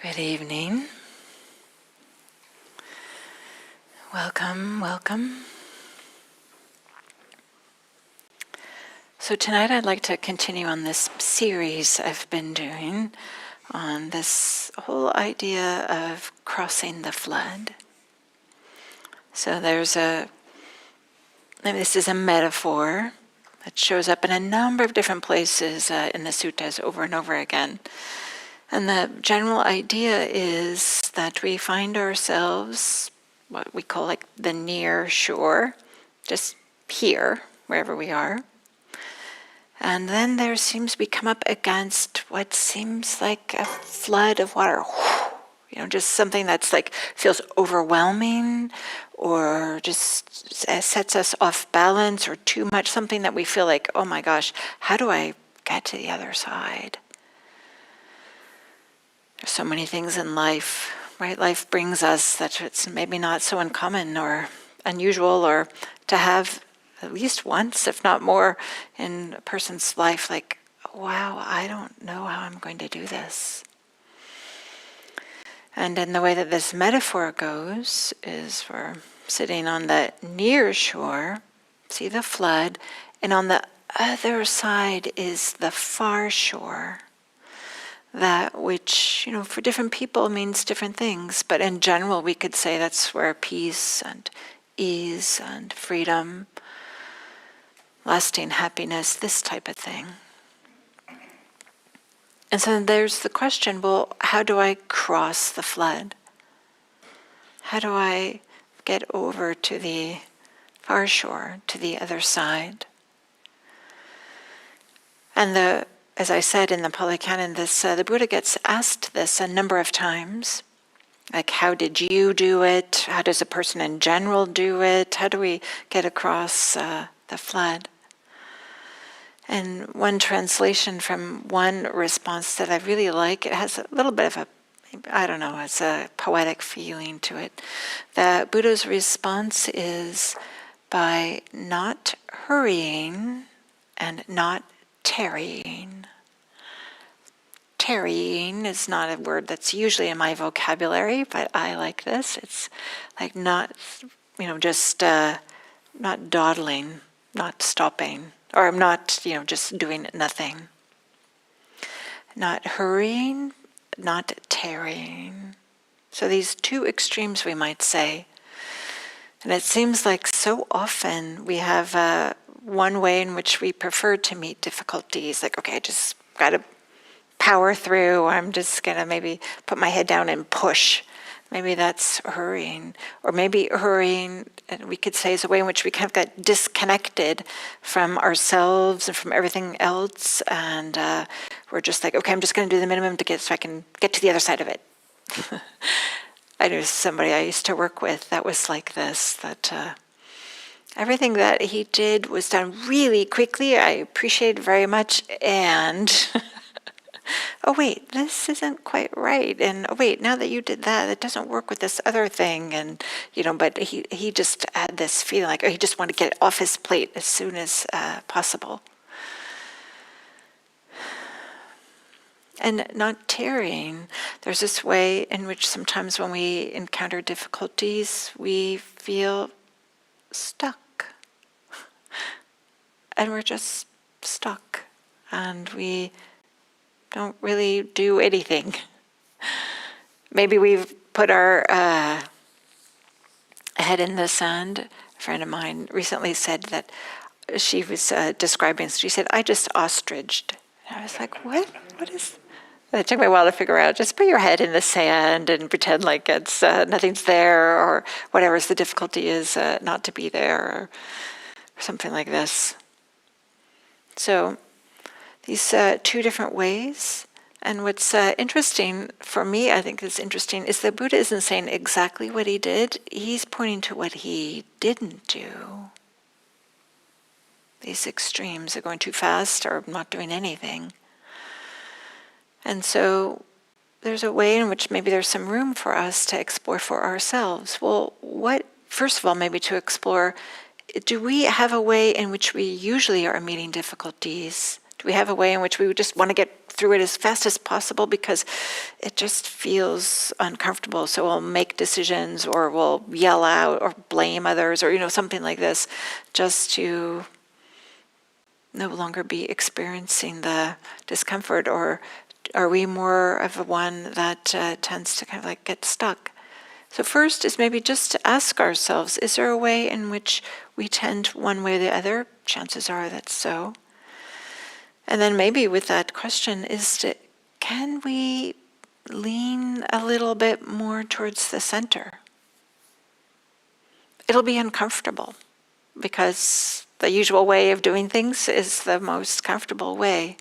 Good evening. Welcome, welcome. So tonight I'd like to continue on this series I've been doing on this whole idea of crossing the flood. So this is a metaphor that shows up in a number of different places in the suttas over and over again. And the general idea is that we find ourselves, what we call like the near shore, just here, wherever we are. And then there seems we come up against what seems like a flood of water, just something that's like feels overwhelming or just sets us off balance or too much, something that we feel like, oh my gosh, how do I get to the other side? There's so many things in life, right? Life brings us that it's maybe not so uncommon or unusual or to have at least once, if not more, in a person's life, like, wow, I don't know how I'm going to do this. And in the way that this metaphor goes is we're sitting on the near shore, see the flood, and on the other side is the far shore. That which, for different people means different things, but in general we could say that's where peace and ease and freedom, lasting happiness, this type of thing. And so there's the question, well, how do I cross the flood? How do I get over to the far shore, to the other side? And as I said in the Pali Canon, the Buddha gets asked this a number of times. Like, how did you do it? How does a person in general do it? How do we get across the flood? And one translation from one response that I really like, it has a little bit of it's a poetic feeling to it. The Buddha's response is by not hurrying and not tarrying. Tarrying is not a word that's usually in my vocabulary, but I like this. It's like not, just not dawdling, not stopping, or not, just doing nothing. Not hurrying, not tarrying. So these two extremes, we might say. And it seems like so often we have one way in which we prefer to meet difficulties, like, okay, I just got to power through, I'm just going to maybe put my head down and push. Maybe that's hurrying. Or maybe hurrying, we could say, is a way in which we kind of got disconnected from ourselves and from everything else, and we're just like, okay, I'm just going to do the minimum so I can get to the other side of it. I knew somebody I used to work with that was like this, that everything that he did was done really quickly. I appreciate it very much, and oh wait, this isn't quite right, and oh wait, now that you did that, it doesn't work with this other thing, and but he just had this feeling like, he just wanted to get it off his plate as soon as possible. And not tarrying, there's this way in which sometimes when we encounter difficulties, we feel stuck. And we're just stuck. And we don't really do anything. Maybe we've put our head in the sand. A friend of mine recently said that she was describing, she said, I just ostriched. And I was like, what? What is... It took me a while to figure out, just put your head in the sand and pretend like it's nothing's there, or whatever the difficulty is not to be there, or something like this. So these two different ways. And what's interesting for me, I think is interesting, is the Buddha isn't saying exactly what he did. He's pointing to what he didn't do. These extremes of going too fast or not doing anything. And so there's a way in which maybe there's some room for us to explore for ourselves. Well, first of all, maybe to explore, do we have a way in which we usually are meeting difficulties Do we have a way in which we just want to get through it as fast as possible because it just feels uncomfortable? So we'll make decisions, or we'll yell out or blame others, or something like this, just to no longer be experiencing the discomfort? Or are we more of a one that tends to kind of like get stuck? So first is maybe just to ask ourselves, is there a way in which we tend one way or the other? Chances are that's so. And then maybe with that question can we lean a little bit more towards the center? It'll be uncomfortable because the usual way of doing things is the most comfortable way.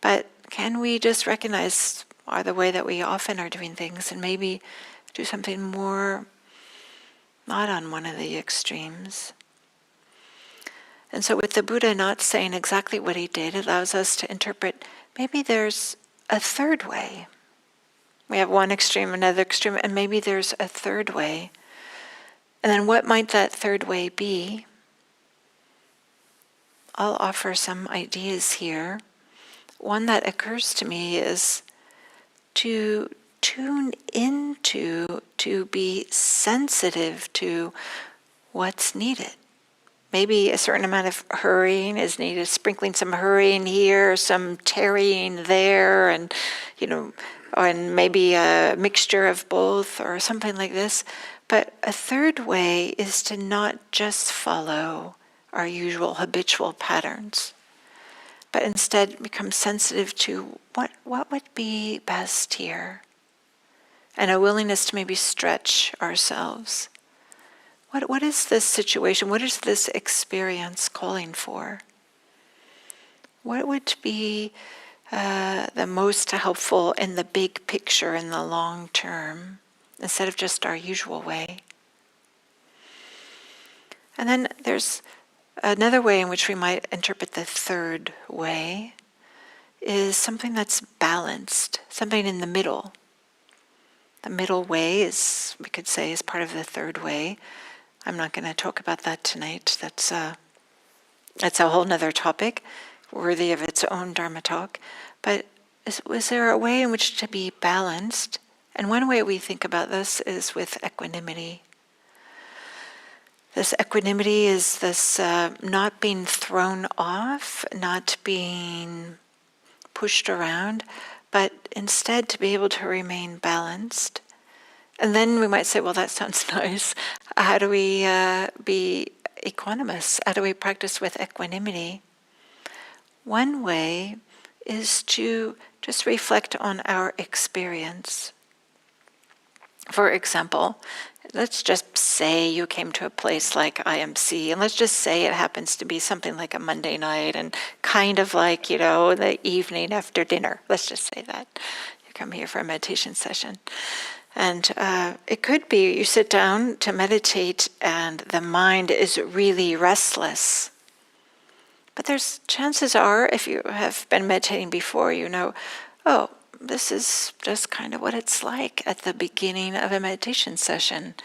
But can we just recognize the way that we often are doing things, and maybe do something more not on one of the extremes? And so with the Buddha not saying exactly what he did, it allows us to interpret maybe there's a third way. We have one extreme, another extreme, and maybe there's a third way. And then what might that third way be? I'll offer some ideas here. One that occurs to me is to tune into, to be sensitive to what's needed. Maybe a certain amount of hurrying is needed, sprinkling some hurrying here, some tarrying there, and and maybe a mixture of both or something like this. But a third way is to not just follow our usual habitual patterns, but instead become sensitive to what would be best here, and a willingness to maybe stretch ourselves. What is this situation? What is this experience calling for? What would be the most helpful in the big picture, in the long term, instead of just our usual way? And then there's another way in which we might interpret the third way, is something that's balanced, something in the middle. The middle way is, we could say, is part of the third way. I'm not going to talk about that tonight. That's a whole nother topic, worthy of its own Dharma talk. But is there a way in which to be balanced? And one way we think about this is with equanimity. This equanimity is this not being thrown off, not being pushed around, but instead to be able to remain balanced. And then we might say, well, that sounds nice. How do we be equanimous? How do we practice with equanimity? One way is to just reflect on our experience. For example, let's just say you came to a place like IMC, and let's just say it happens to be something like a Monday night, and kind of like, the evening after dinner. Let's just say that. You come here for a meditation session. And it could be you sit down to meditate and the mind is really restless. But there's chances are, if you have been meditating before, oh, this is just kind of what it's like at the beginning of a meditation session.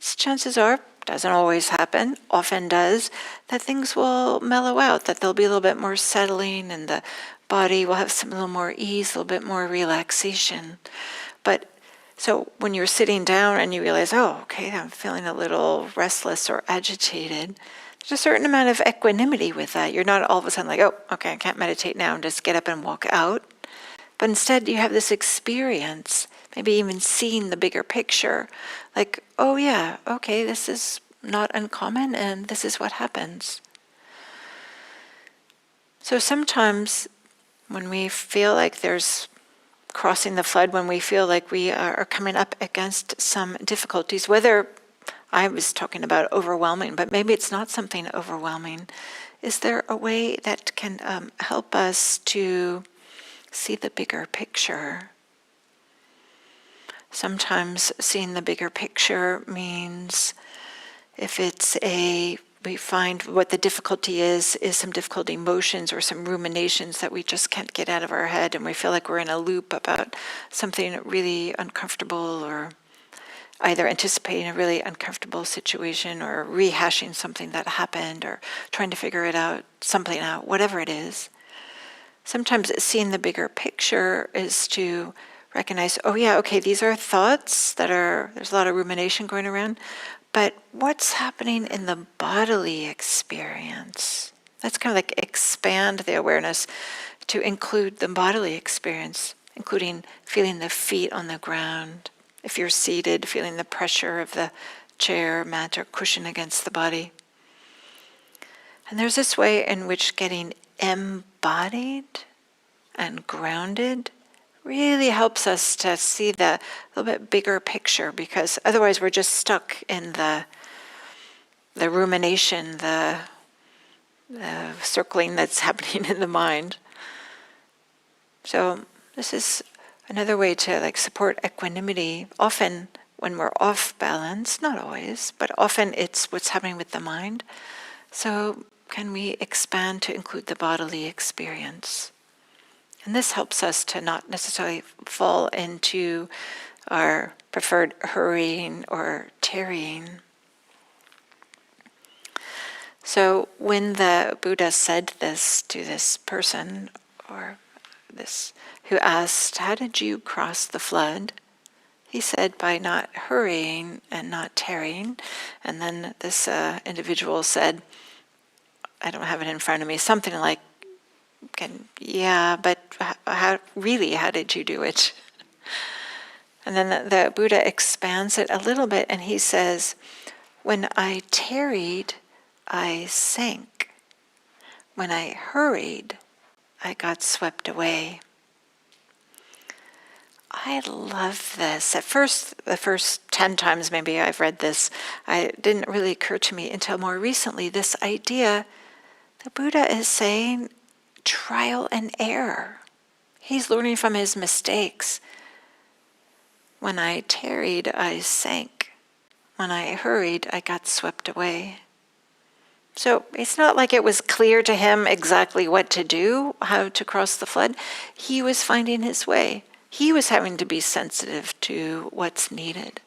Chances are, doesn't always happen, often does, that things will mellow out, that there'll be a little bit more settling and the body will have a little more ease, a little bit more relaxation. But so when you're sitting down and you realize, oh, okay, I'm feeling a little restless or agitated, there's a certain amount of equanimity with that. You're not all of a sudden like, oh, okay, I can't meditate now, and just get up and walk out. But instead you have this experience, maybe even seeing the bigger picture, like, oh yeah, okay, this is not uncommon and this is what happens. So sometimes when we feel like there's crossing the flood, when we feel like we are coming up against some difficulties, whether I was talking about overwhelming, but maybe it's not something overwhelming, is there a way that can help us to see the bigger picture? Sometimes seeing the bigger picture means if we find what the difficulty is some difficult emotions or some ruminations that we just can't get out of our head, and we feel like we're in a loop about something really uncomfortable, or either anticipating a really uncomfortable situation or rehashing something that happened or trying to figure something out, whatever it is. Sometimes seeing the bigger picture is to recognize, oh yeah, okay, these are thoughts there's a lot of rumination going around, but what's happening in the bodily experience? That's kind of like expand the awareness to include the bodily experience, including feeling the feet on the ground. If you're seated, feeling the pressure of the chair, mat, or cushion against the body. And there's this way in which getting embodied and grounded really helps us to see the little bit bigger picture, because otherwise we're just stuck in the rumination, the circling that's happening in the mind. So this is another way to support equanimity. Often when we're off balance, not always, but often it's what's happening with the mind. So can we expand to include the bodily experience? And this helps us to not necessarily fall into our preferred hurrying or tarrying. So when the Buddha said this to this person, or this who asked, how did you cross the flood? He said, by not hurrying and not tarrying. And then this individual said, I don't have it in front of me, something like, yeah, but how did you do it? And then the Buddha expands it a little bit, and he says, when I tarried, I sank. When I hurried, I got swept away. I love this. At first, the first 10 times maybe I've read this, it didn't really occur to me until more recently, this idea the Buddha is saying trial and error. He's learning from his mistakes. When I tarried, I sank. When I hurried, I got swept away. So it's not like it was clear to him exactly what to do, how to cross the flood. He was finding his way. He was having to be sensitive to what's needed.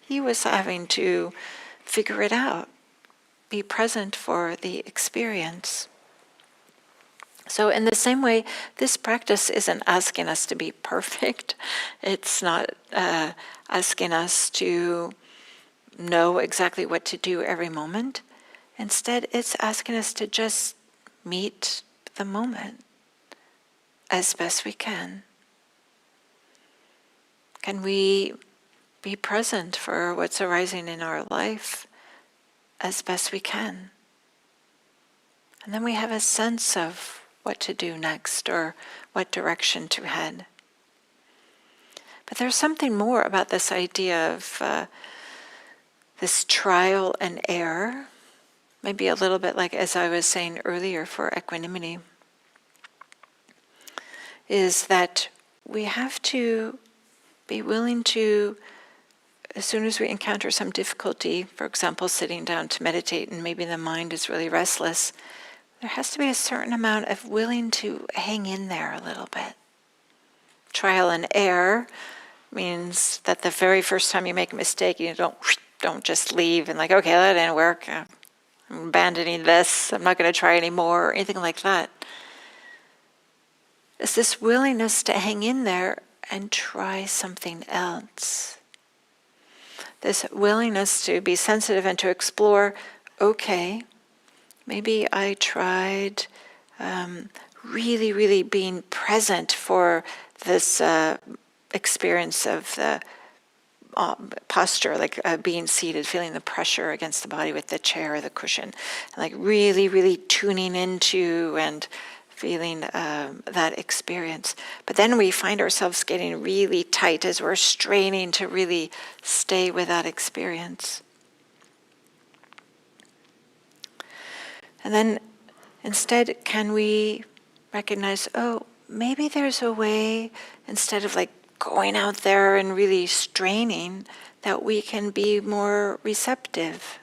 He was having to figure it out, be present for the experience. So in the same way, this practice isn't asking us to be perfect. It's not asking us to know exactly what to do every moment. Instead, it's asking us to just meet the moment as best we can. Can we be present for what's arising in our life as best we can? And then we have a sense of what to do next or what direction to head. But there's something more about this idea of this trial and error, maybe a little bit like as I was saying earlier for equanimity, is that we have to be willing to, as soon as we encounter some difficulty, for example, sitting down to meditate and maybe the mind is really restless, there has to be a certain amount of willing to hang in there a little bit. Trial and error means that the very first time you make a mistake, you don't just leave and okay, that didn't work. I'm abandoning this. I'm not going to try anymore or anything like that. It's this willingness to hang in there and try something else. This willingness to be sensitive and to explore, okay, maybe I tried really, really being present for this experience of the posture, being seated, feeling the pressure against the body with the chair or the cushion, and really, really tuning into and feeling that experience. But then we find ourselves getting really tight as we're straining to really stay with that experience. And then instead, can we recognize, oh, maybe there's a way, instead of going out there and really straining, that we can be more receptive.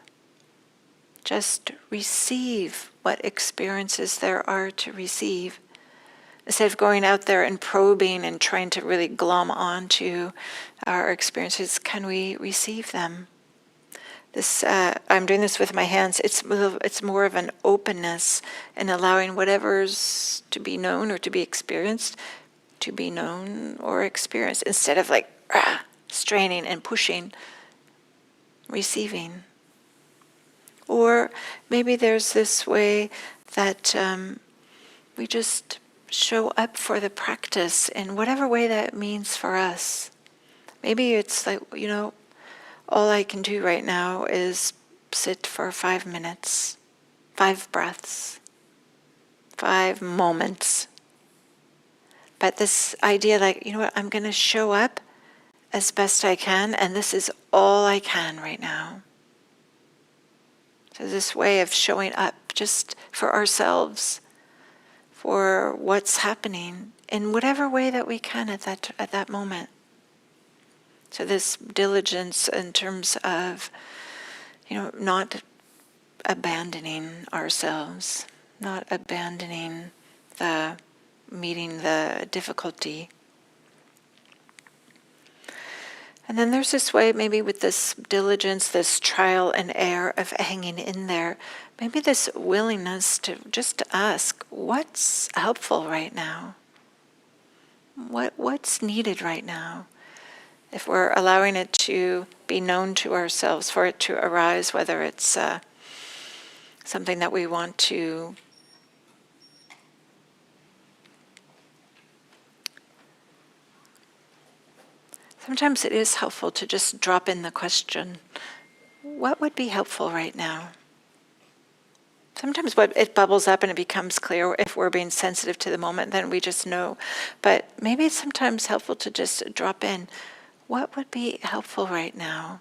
Just receive what experiences there are to receive. Instead of going out there and probing and trying to really glom onto our experiences, can we receive them? This I'm doing this with my hands. It's more of an openness and allowing whatever's to be known or to be experienced to be known or experienced, instead of like straining and pushing, receiving. Or maybe there's this way that we just show up for the practice in whatever way that means for us. Maybe it's like, all I can do right now is sit for 5 minutes, 5 breaths, 5 moments. But this idea, like, I'm going to show up as best I can, and this is all I can right now. So this way of showing up just for ourselves, for what's happening, in whatever way that we can at that moment. So this diligence in terms of, not abandoning ourselves, not abandoning meeting the difficulty. And then there's this way, maybe with this diligence, this trial and error of hanging in there, maybe this willingness to just ask, what's helpful right now? What's needed right now? If we're allowing it to be known to ourselves, for it to arise, whether it's something that we want to sometimes it is helpful to just drop in the question, what would be helpful right now? Sometimes it bubbles up and it becomes clear. If we're being sensitive to the moment, then we just know. But maybe it's sometimes helpful to just drop in, what would be helpful right now?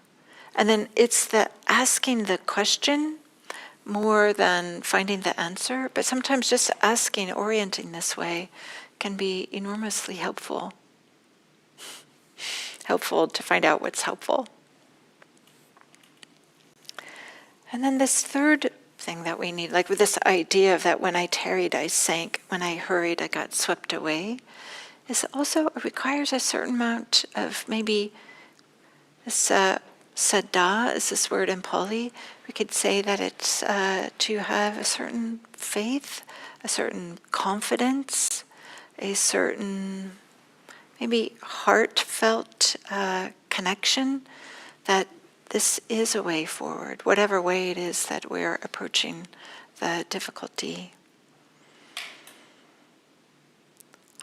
And then it's the asking the question more than finding the answer. But sometimes just asking, orienting this way, can be enormously helpful. Helpful to find out what's helpful. And then this third thing that we need, like with this idea of that when I tarried, I sank, when I hurried, I got swept away, is also requires a certain amount of maybe this saddha is this word in Pali. We could say that it's to have a certain faith, a certain confidence, a certain maybe heartfelt connection that this is a way forward, whatever way it is that we're approaching the difficulty.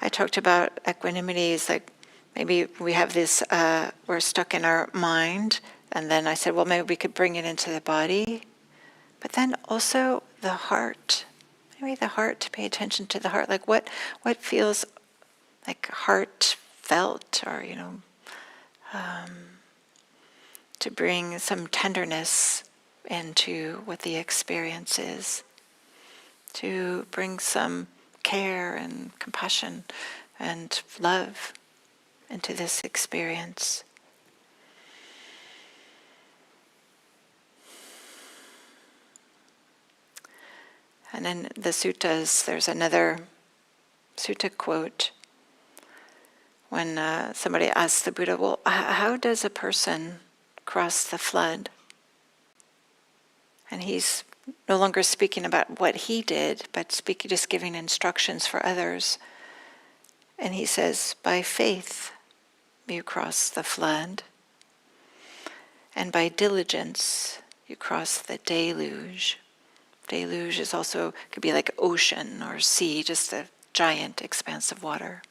I talked about equanimity is like maybe we have this, we're stuck in our mind, and then I said, well, maybe we could bring it into the body, but then also the heart. Maybe the heart, to pay attention to the heart, like what feels like heartfelt, or to bring some tenderness into what the experience is, to bring some care and compassion and love into this experience. And in the suttas, there's another sutta quote when somebody asks the Buddha, well, how does a person cross the flood? And he's no longer speaking about what he did, but just giving instructions for others. And he says, by faith you cross the flood, and by diligence you cross the deluge. Deluge is also, could be like ocean or sea, just a giant expanse of water.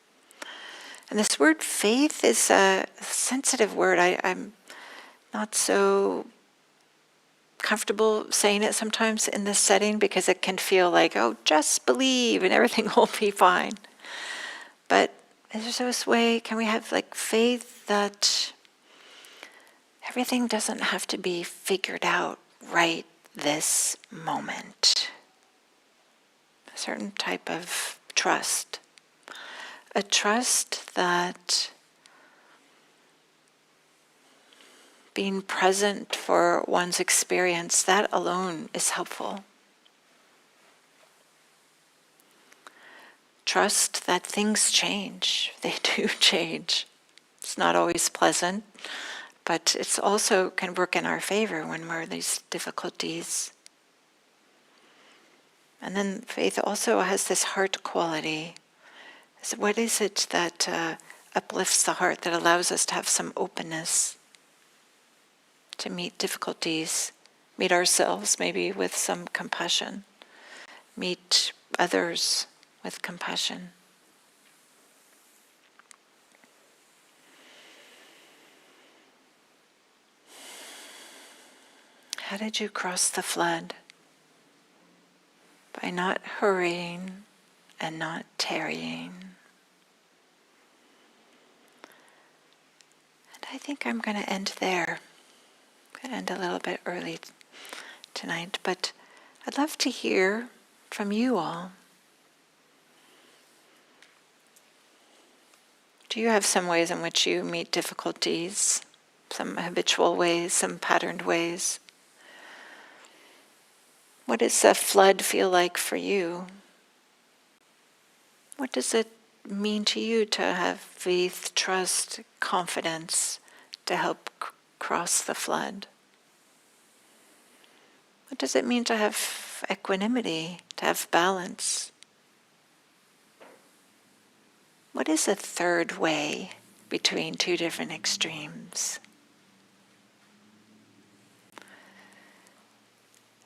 And this word faith is a sensitive word. I'm not so comfortable saying it sometimes in this setting because it can feel like, oh, just believe and everything will be fine. But is there this way, can we have like faith that everything doesn't have to be figured out right this moment? A certain type of trust. A trust that being present for one's experience, that alone is helpful. Trust that things change. They do change. It's not always pleasant, But it's also can work in our favor when we're in these difficulties. And then faith also has this heart quality. So what is it that uplifts the heart, that allows us to have some openness to meet difficulties, meet ourselves maybe with some compassion, meet others with compassion? How did you cross the flood? By not hurrying and not tarrying. And I think I'm going to end there. I'm going to end a little bit early tonight, but I'd love to hear from you all. Do you have some ways in which you meet difficulties? Some habitual ways, some patterned ways? What does a flood feel like for you? What does it mean to you to have faith, trust, confidence to help cross the flood? What does it mean to have equanimity, to have balance? What is a third way between two different extremes?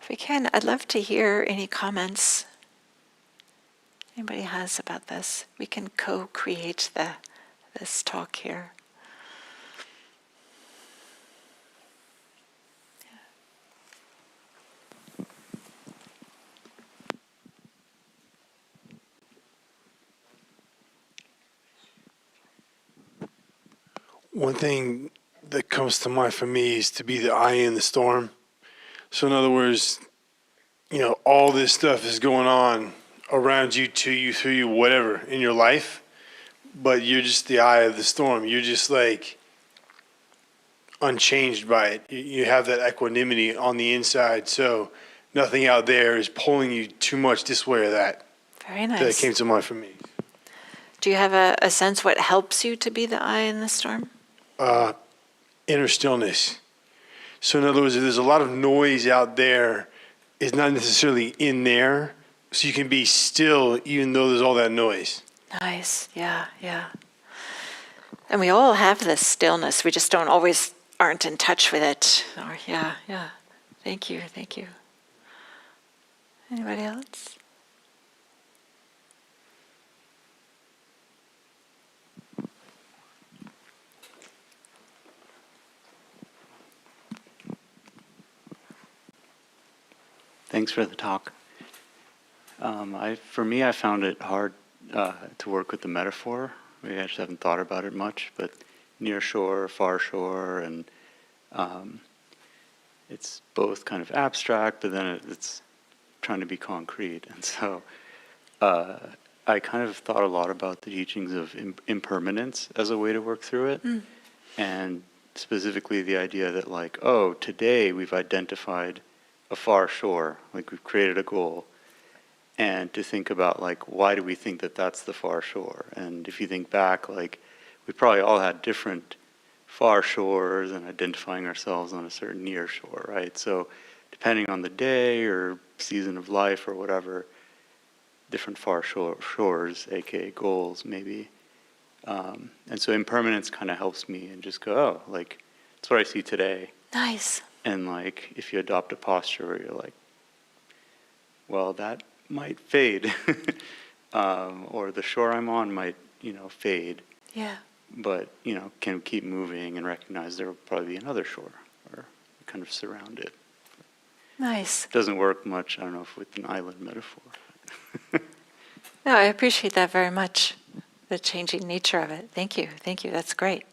If we can, I'd love to hear any comments anybody has about this. We can co-create this talk here. One thing that comes to mind for me is to be the eye in the storm. So in other words, all this stuff is going on around you, to you, through you, whatever in your life, but you're just the eye of the storm. You're just like unchanged by it. You have that equanimity on the inside, so nothing out there is pulling you too much this way or that. Very nice. That came to mind for me. Do you have a sense what helps you to be the eye in the storm? Inner stillness. So in other words, if there's a lot of noise out there, it's not necessarily in there, so you can be still even though there's all that noise. Nice, yeah. And we all have this stillness, we just aren't in touch with it. Or, yeah. Thank you. Anybody else? Thanks for the talk. For me, I found it hard to work with the metaphor. Maybe I just haven't thought about it much, but near shore, far shore, and it's both kind of abstract, but then it's trying to be concrete. And so I kind of thought a lot about the teachings of impermanence as a way to work through it. And specifically the idea that today we've identified a far shore, we've created a goal, and to think about why do we think that that's the far shore? And if you think back, we probably all had different far shores and identifying ourselves on a certain near shore, right? So depending on the day or season of life or whatever, different far shores, aka goals maybe. And so impermanence kind of helps me and just go, that's what I see today. Nice. And if you adopt a posture where you're well, that might fade, or the shore I'm on might, fade. Yeah. But, can keep moving and recognize there will probably be another shore, or kind of surround it. Nice. It doesn't work much, I don't know, if with an island metaphor. No, I appreciate that very much, the changing nature of it. Thank you, that's great.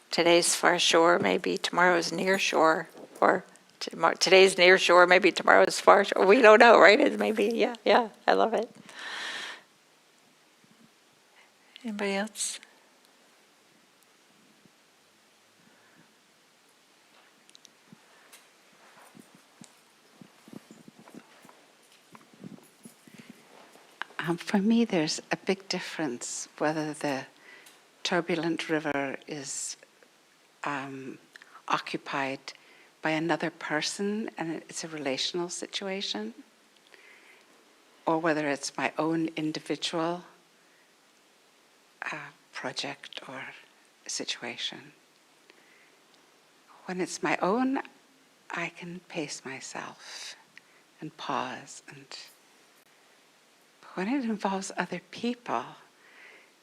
Today's far shore may be tomorrow's near shore, or today's near shore may be tomorrow's far shore. We don't know, right? It may be, yeah, I love it. Anybody else? For me, there's a big difference whether the turbulent river is occupied by another person and it's a relational situation, or whether it's my own individual project or situation. When it's my own, I can pace myself and pause. And when it involves other people,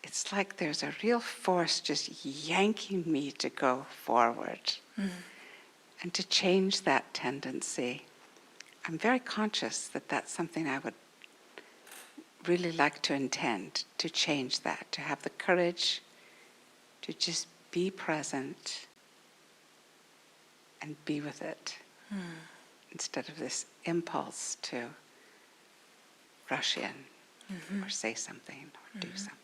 it's like there's a real force just yanking me to go forward and to change that tendency. I'm very conscious that that's something I would really like to intend, to change that, to have the courage to just be present and be with it, instead of this impulse to rush in or say something or do something.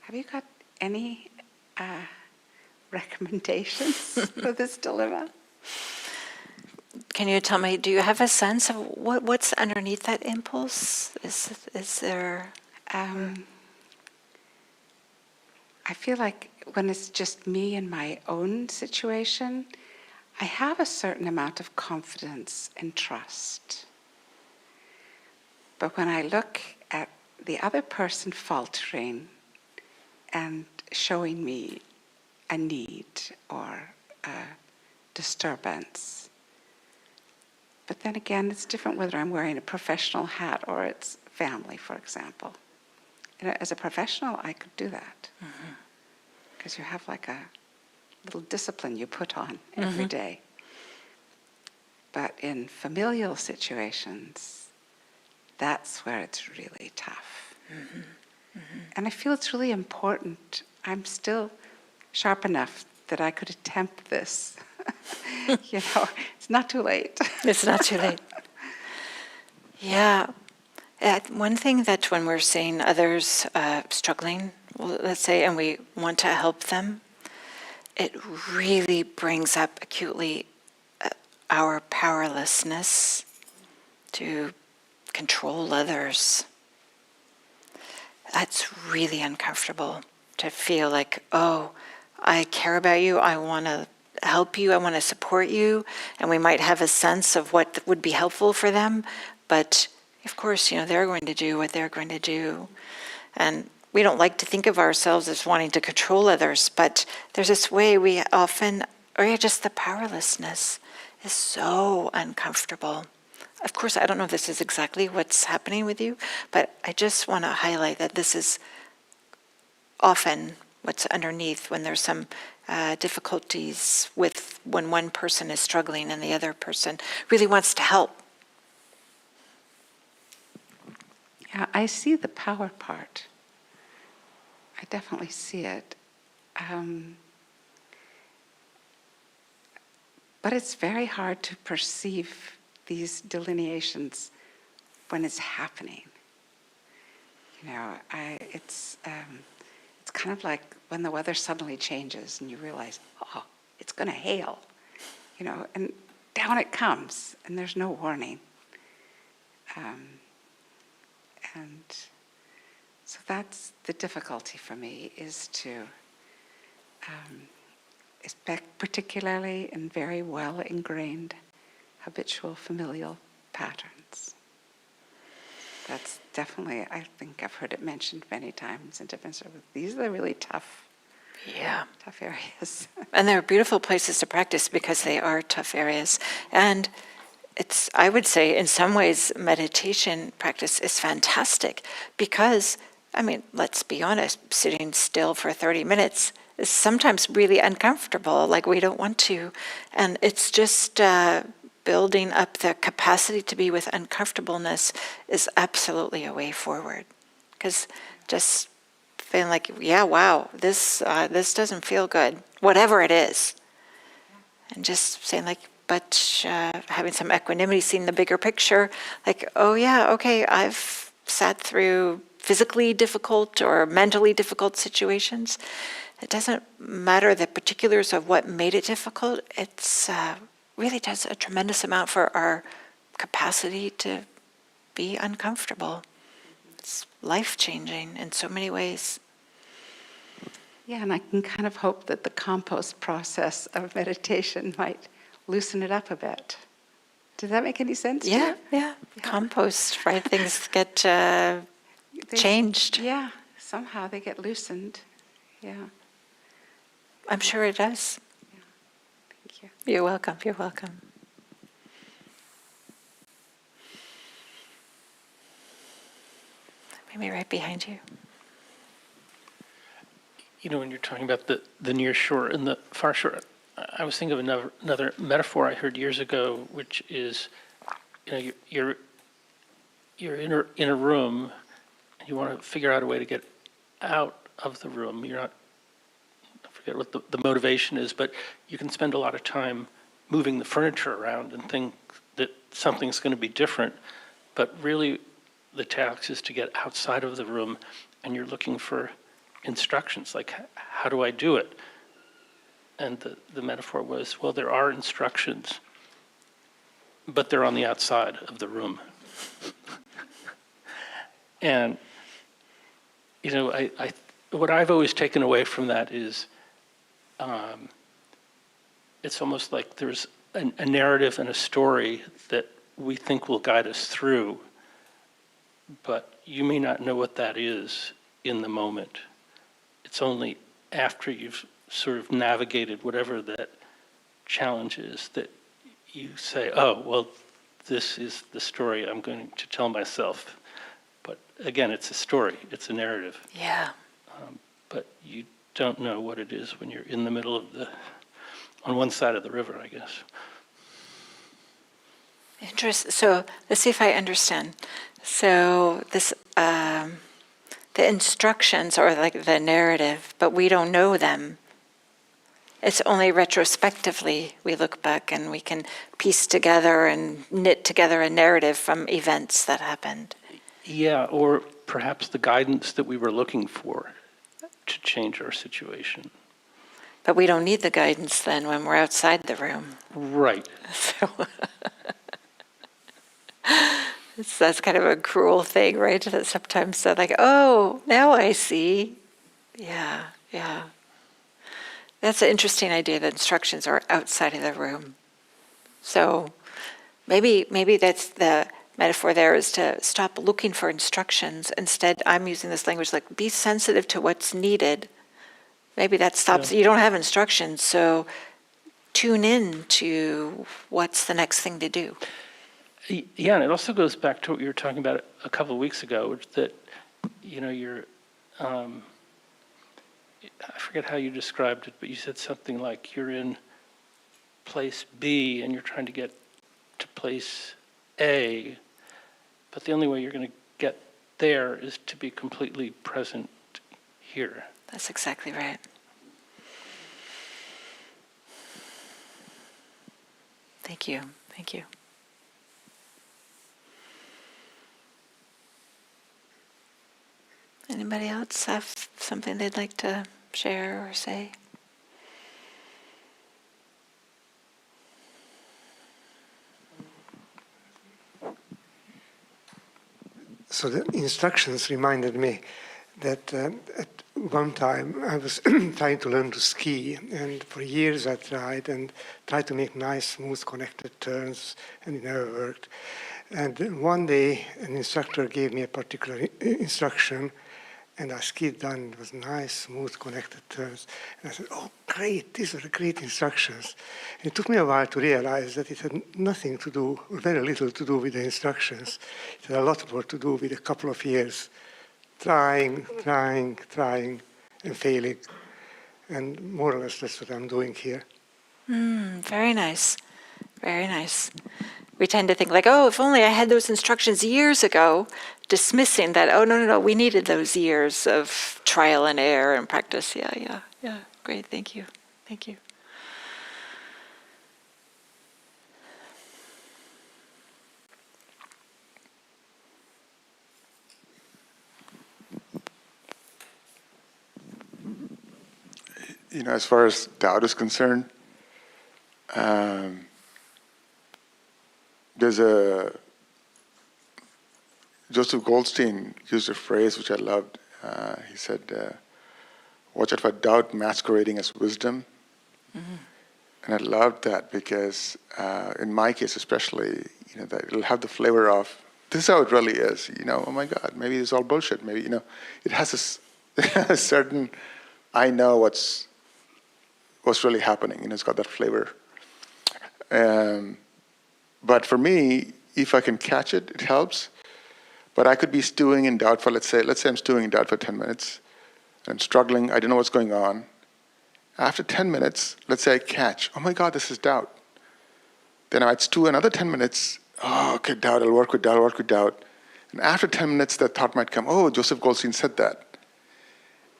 Have you got any recommendations for this dilemma? Can you tell me, do you have a sense of what's underneath that impulse? Is there... I feel like when it's just me and my own situation, I have a certain amount of confidence and trust. But when I look at the other person faltering and showing me a need or a disturbance, but then again, it's different whether I'm wearing a professional hat or it's family, for example. You know, as a professional, I could do that. Because you have like a little discipline you put on every day. But in familial situations, that's where it's really tough. And I feel it's really important. I'm still sharp enough that I could attempt this. You know, it's not too late. It's not too late. Yeah. One thing that when we're seeing others struggling, well, let's say, and we want to help them, it really brings up acutely our powerlessness to control others. That's really uncomfortable, to feel like, oh, I care about you, I want to help you, I want to support you, and we might have a sense of what would be helpful for them, but of course, you know, they're going to do what they're going to do. And we don't like to think of ourselves as wanting to control others, but there's this way we often, or just the powerlessness is so uncomfortable. Of course, I don't know if this is exactly what's happening with you, but I just want to highlight that this is often what's underneath when there's some difficulties with when one person is struggling and the other person really wants to help. Yeah, I see the power part. I definitely see it. But it's very hard to perceive these delineations when it's happening. You know, it's kind of like when the weather suddenly changes and you realize, oh, it's going to hail, you know, and down it comes, and there's no warning. And so that's the difficulty for me, is to, particularly in very well ingrained habitual familial patterns. That's definitely, I think I've heard it mentioned many times in different circles. These are the really tough areas. And they're beautiful places to practice because they are tough areas. And it's, I would say, in some ways, meditation practice is fantastic because, I mean, let's be honest, sitting still for 30 minutes is sometimes really uncomfortable, like we don't want to. And it's just building up the capacity to be with uncomfortableness is absolutely a way forward. Because just feeling like, yeah, wow, this doesn't feel good, whatever it is. And just saying like, but having some equanimity, seeing the bigger picture, like, oh yeah, okay, I've sat through physically difficult or mentally difficult situations. It doesn't matter the particulars of what made it difficult. It's really does a tremendous amount for our capacity to be uncomfortable. It's life-changing in so many ways. Yeah, and I can kind of hope that the compost process of meditation might loosen it up a bit. Does that make any sense to Yeah, you? yeah. Compost, right? Things get They- changed. Yeah, somehow they get loosened. Yeah, I'm sure it does. thank you. You're welcome. You're welcome. Maybe right behind you. You know, when you're talking about the near shore and the far shore, I was thinking of another metaphor I heard years ago, which is, you know, you're in a room, and you want to figure out a way to get out of the room. You're not, I forget what the motivation is, but you can spend a lot of time moving the furniture around and think that something's going to be different, but really the task is to get outside of the room, and you're looking for instructions, like, how do I do it? And the metaphor was, well, there are instructions, but they're on the outside of the room. And, you know, what I've always taken away from that is, it's almost like there's a narrative and a story that we think will guide us through, but you may not know what that is in the moment. It's only after you've sort of navigated whatever that challenge is that you say, oh, well, this is the story I'm going to tell myself. But again, it's a story, it's a narrative. Yeah. But you don't know what it is when you're in the middle of on one side of the river, I guess. Interesting. So let's see if I understand. So this, the instructions are like the narrative, but we don't know them. It's only retrospectively we look back and we can piece together and knit together a narrative from events that happened. Yeah, or perhaps the guidance that we were looking for to change our situation. But we don't need the guidance then when we're outside the room. Right. So that's kind of a cruel thing, right? That sometimes they're like, oh, now I see. Yeah, yeah. That's an interesting idea that instructions are outside of the room. So maybe that's the metaphor there, is to stop looking for instructions. Instead, I'm using this language like, be sensitive to what's needed. Maybe that stops. Yeah. You don't have instructions, so tune in to what's the next thing to do. Yeah, and it also goes back to what you were talking about a couple of weeks ago, which that, you know, I forget how you described it, but you said something like you're in place B and you're trying to get to place A, but the only way you're going to get there is to be completely present here. That's exactly right. Thank you. Thank you. Anybody else have something they'd like to share or say? So the instructions reminded me that at one time I was trying to learn to ski, and for years I tried to make nice, smooth, connected turns, and it never worked. And one day an instructor gave me a particular instruction, and I skied down. It was nice, smooth, connected turns. And I said, oh, great, these are great instructions. And it took me a while to realize that it had nothing to do, or very little to do with the instructions. It had a lot more to do with a couple of years trying, and failing. And more or less that's what I'm doing here. Very nice. Very nice. We tend to think like, oh, if only I had those instructions years ago, dismissing that, oh, no, we needed those years of trial and error and practice. Yeah. Great, thank you. Thank you. You know, as far as doubt is concerned, there's Joseph Goldstein used a phrase which I loved. He said, watch out for doubt masquerading as wisdom. And I loved that because in my case especially, that it'll have the flavor of, this is how it really is, oh my God, maybe it's all bullshit. Maybe, it has this a certain, I know what's really happening, it's got that flavor. But for me, if I can catch it, it helps. But I could be stewing in doubt for, let's say I'm stewing in doubt for 10 minutes. I'm struggling, I don't know what's going on. After 10 minutes, let's say I catch, oh my God, this is doubt. Then I might stew another 10 minutes, oh, okay, doubt, I'll work with doubt. And after 10 minutes, that thought might come, oh, Joseph Goldstein said that.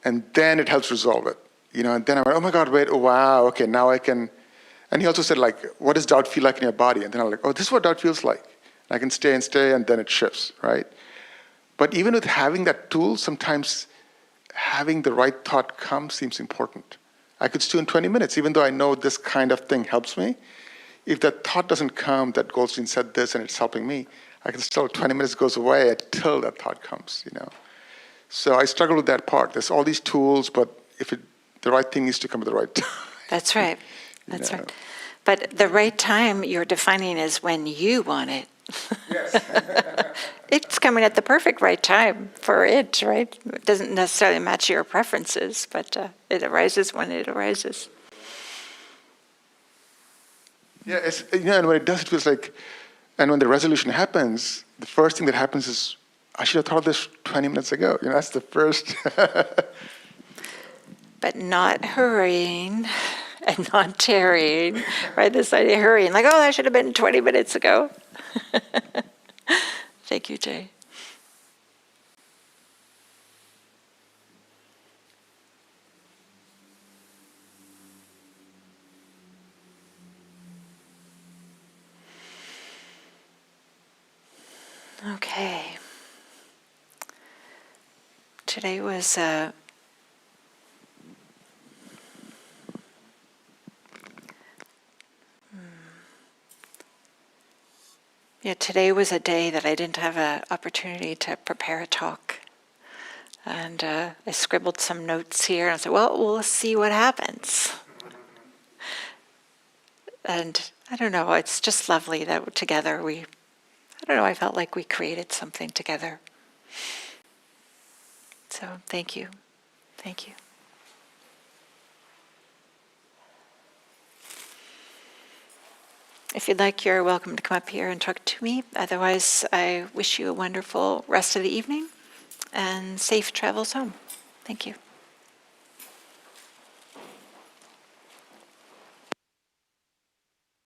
And then it helps resolve it. And then I went, oh my God, wait, oh wow, okay, now I can. And he also said, like, what does doubt feel like in your body? And then I'm like, oh, this is what doubt feels like. And I can stay, and then it shifts, right? But even with having that tool, sometimes having the right thought come seems important. I could stew in 20 minutes, even though I know this kind of thing helps me. If that thought doesn't come, that Goldstein said this and it's helping me, I can still, 20 minutes goes away until that thought comes, So I struggle with that part. There's all these tools, but the right thing needs to come at the right time. That's right. That's right. But the right time you're defining is when you want it. Yes. It's coming at the perfect right time for it, right? It doesn't necessarily match your preferences, but it arises when it arises. Yeah, and when it does, it feels like, and when the resolution happens, the first thing that happens is, I should have thought of this 20 minutes ago. That's the first. But not hurrying and not tarrying, right? This idea of hurrying, like, oh, that should have been 20 minutes ago. Thank you, Jay. Okay. Today was today was a day that I didn't have an opportunity to prepare a talk. And I scribbled some notes here and I said, well, we'll see what happens. And I don't know, it's just lovely that together I felt like we created something together. So thank you. Thank you. If you'd like, you're welcome to come up here and talk to me. Otherwise, I wish you a wonderful rest of the evening and safe travels home. Thank you.